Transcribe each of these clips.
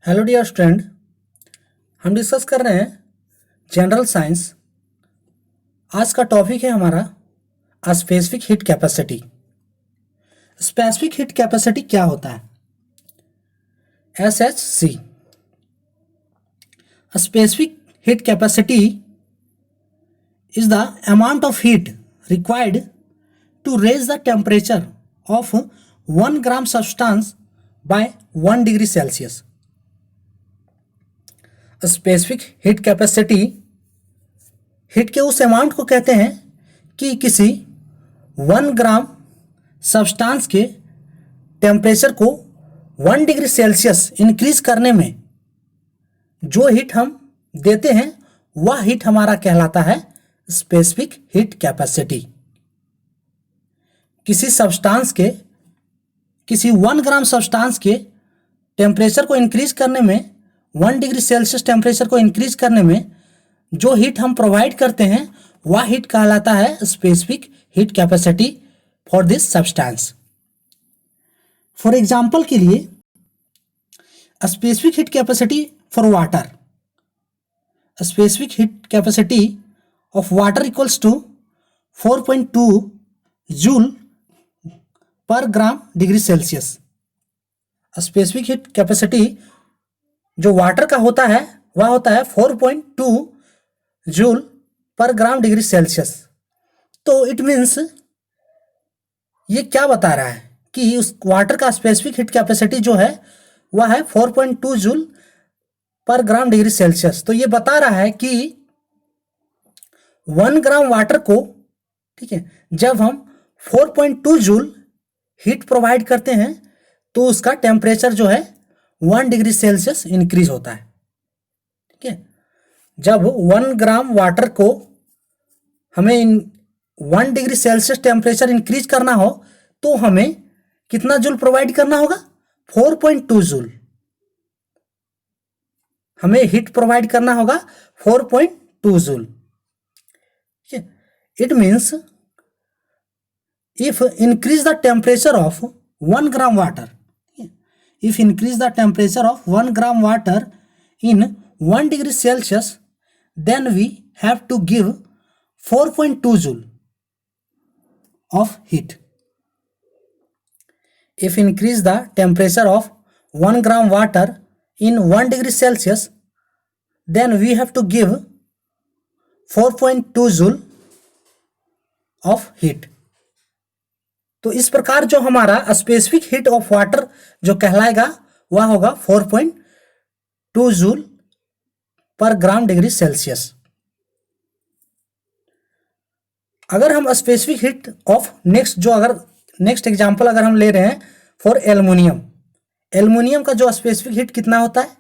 Hello dear student, हम discuss कर रहे हैं जनरल साइंस। आज का टॉपिक है हमारा specific heat capacity. Specific heat capacity क्या होता है? SHC। Specific heat capacity is the amount of heat required to raise the temperature of 1 gram substance by 1 degree Celsius। Specific heat capacity heat के उस amount को कहते हैं कि किसी 1 ग्राम सब्सटेंस के टेम्परेचर को 1 डिग्री सेल्सियस इंक्रीज करने में जो हीट हम देते हैं वह हीट हमारा कहलाता है स्पेसिफिक हीट कैपेसिटी। किसी 1 ग्राम सब्सटेंस के टेम्परेचर को इंक्रीज करने में 1 डिग्री सेल्सियस टेम्परेचर को इंक्रीज करने में जो हीट हम प्रोवाइड करते हैं वह हीट कहलाता है specific heat capacity for this substance. For example के लिए specific heat capacity for water, specific heat capacity of water equals to 4.2 joule per gram degree Celsius. Specific heat capacity जो water का होता है वह होता है 4.2 joule per gram degree Celsius. तो इट मीन्स ये क्या बता रहा है कि उस वाटर का स्पेसिफिक हीट कैपेसिटी जो है वह है 4.2 joule per gram degree Celsius. तो ये बता रहा है कि 1 ग्राम वाटर को, ठीक है, जब हम 4.2 जूल हीट प्रोवाइड करते हैं तो उसका टेम्परेचर जो है 1 डिग्री सेल्सियस इंक्रीज होता है। ठीक है, जब 1 ग्राम वाटर को हमें 1 डिग्री सेल्सियस टेम्परेचर इंक्रीज करना हो तो हमें कितना जूल प्रोवाइड करना होगा? 4.2 जूल हमें हीट प्रोवाइड करना होगा, 4.2 joule. It means if increase the temperature of 1 gram water, if increase the temperature of 1 gram water in 1 degree Celsius, then we have to give 4.2 joule of heat. If increase the temperature of 1 gram water in 1 degree Celsius, then we have to give 4.2 joule of heat. तो इस प्रकार जो हमारा specific heat of water जो कहलाएगा वह होगा 4.2 joule per gram degree Celsius. अगर हम specific heat of next example अगर हम ले रहे हैं फॉर एल्युमिनियम, एल्युमिनियम का जो स्पेसिफिक हीट कितना होता है?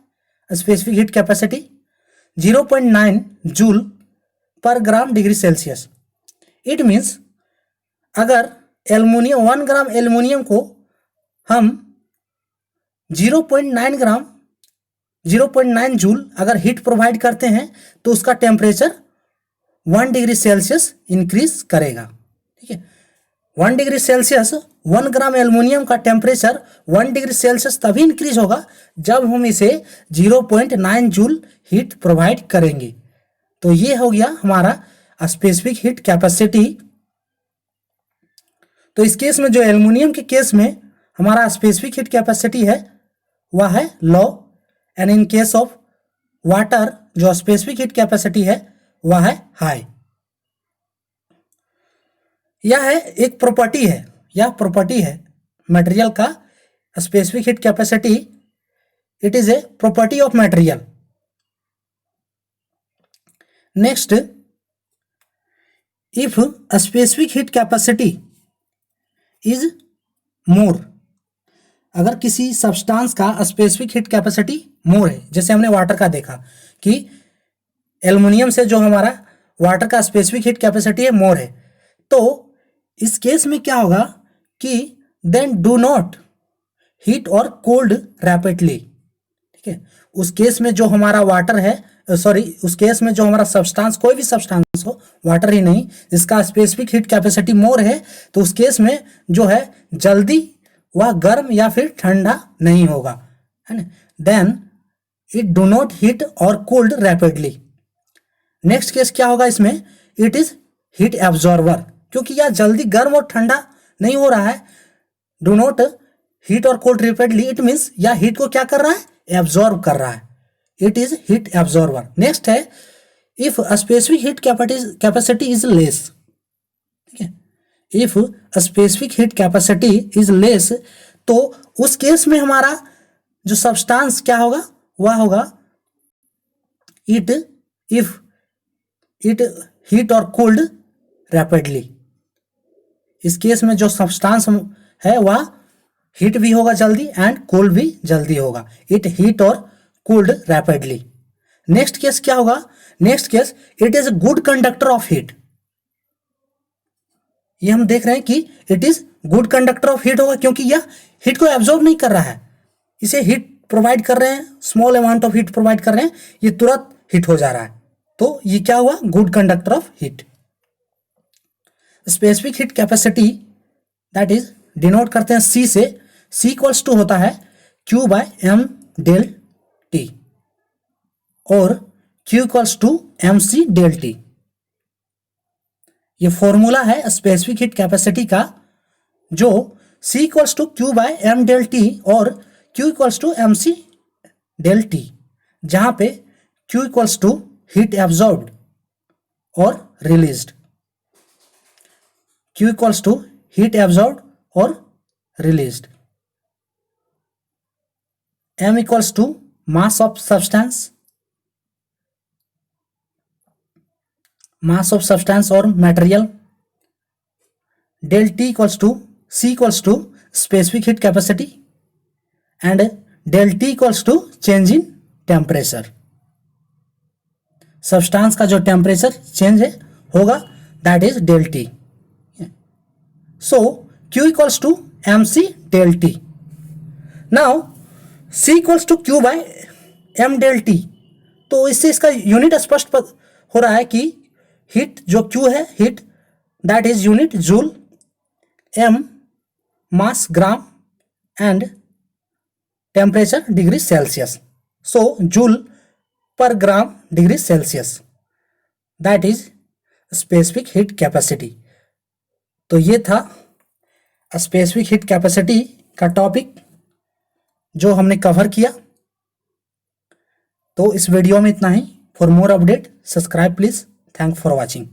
Specific heat capacity 0.9 joule per gram degree Celsius. It means अगर 1 ग्राम एल्युमिनियम को हम 0.9 जूल अगर हीट प्रोवाइड करते हैं तो उसका टेम्परेचर 1 डिग्री सेल्सियस इंक्रीज करेगा। ठीक है, 1 डिग्री सेल्सियस 1 ग्राम एल्युमिनियम का टेम्परेचर 1 डिग्री सेल्सियस तभी इंक्रीज होगा जब हम इसे 0.9 जूल हीट प्रोवाइड करेंगे। तो ये हो गया हमारा स्पेसिफिक हीट कैपेसिटी। तो इस केस में जो एल्युमिनियम के केस में हमारा स्पेसिफिक हीट कैपेसिटी है वह है low, and in case of water जो स्पेसिफिक हीट कैपेसिटी है वह है हाई। यह है एक प्रॉपर्टी है, यह प्रॉपर्टी है मटेरियल का specific heat capacity. It is a property of material. Next, if specific heat capacity is more, अगर किसी सब्सटेंस का स्पेसिफिक हीट कैपेसिटी मोर है, जैसे हमने वाटर का देखा कि एल्युमिनियम से जो हमारा वाटर का स्पेसिफिक हीट कैपेसिटी है मोर है, तो इस केस में क्या होगा कि देन डू नॉट हीट और कोल्ड रैपिडली। ठीक है, उस केस में जो हमारा वाटर है, उस केस में जो हमारा सब्सटेंस, कोई भी सब्सटेंस हो, वाटर ही नहीं, जिसका स्पेसिफिक हीट कैपेसिटी मोर है, तो उस केस में जो है जल्दी वह गर्म या फिर ठंडा नहीं होगा, है ना। Then it do not heat और कूल्ड रैपिडली। नेक्स्ट केस क्या होगा इसमें, इट इज हीट एब्जॉर्बर, क्योंकि यह जल्दी गर्म और ठंडा नहीं हो रहा है। डू नॉट हीट और कोल्ड रैपिडली, इट मीन्स यह हीट को क्या कर रहा है, एब्जॉर्ब कर रहा है। It is heat absorber. Next है, if specific heat capacity is less, ठीक है, if specific heat capacity is less, तो उस केस में हमारा जो सब्सटेंस क्या होगा, वह होगा इट इफ इट हीट और कूल्ड रैपिडली। इस केस में जो सब्सटेंस है वह हीट भी होगा जल्दी एंड कूल्ड भी जल्दी होगा। इट हीट और कूल्ड रैपिडली। नेक्स्ट केस क्या होगा, next case, it is good conductor of heat. ये हम देख रहे हैं कि it is good conductor of heat होगा, क्योंकि यह हीट को एब्जॉर्ब नहीं कर रहा है, इसे हीट प्रोवाइड कर रहे हैं, small amount of heat provide कर रहे हैं, ये तुरंत हीट हो जा रहा है, तो ये क्या हुआ, good conductor of heat. Specific heat capacity that is denote करते हैं सी से। सी इक्वल्स टू होता है Q by M del T और Q equals to M C del T. ये फॉर्मूला है स्पेसिफिक हीट कैपेसिटी का, जो C equals to Q by M del T और Q equals to M C del T, जहां पे Q equals to heat absorbed और released, Q equals to heat absorbed और released, M equals to mass of substance, mass of substance और material, del T equals to C equals to specific heat capacity and del T equals to change in temperature. Substance का जो temperature change है होगा that is del T. So Q equals to M C del T. Now C equals to Q by M del T, तो इससे इसका unit स्पष्ट हो रहा है कि हीट जो क्यू है, heat that is unit joule, M mass gram and temperature degree Celsius. So joule per gram degree Celsius that is specific heat capacity. तो ये था स्पेसिफिक हीट कैपेसिटी का टॉपिक जो हमने कवर किया। तो इस वीडियो में इतना ही। For more update subscribe please. Thank for watching.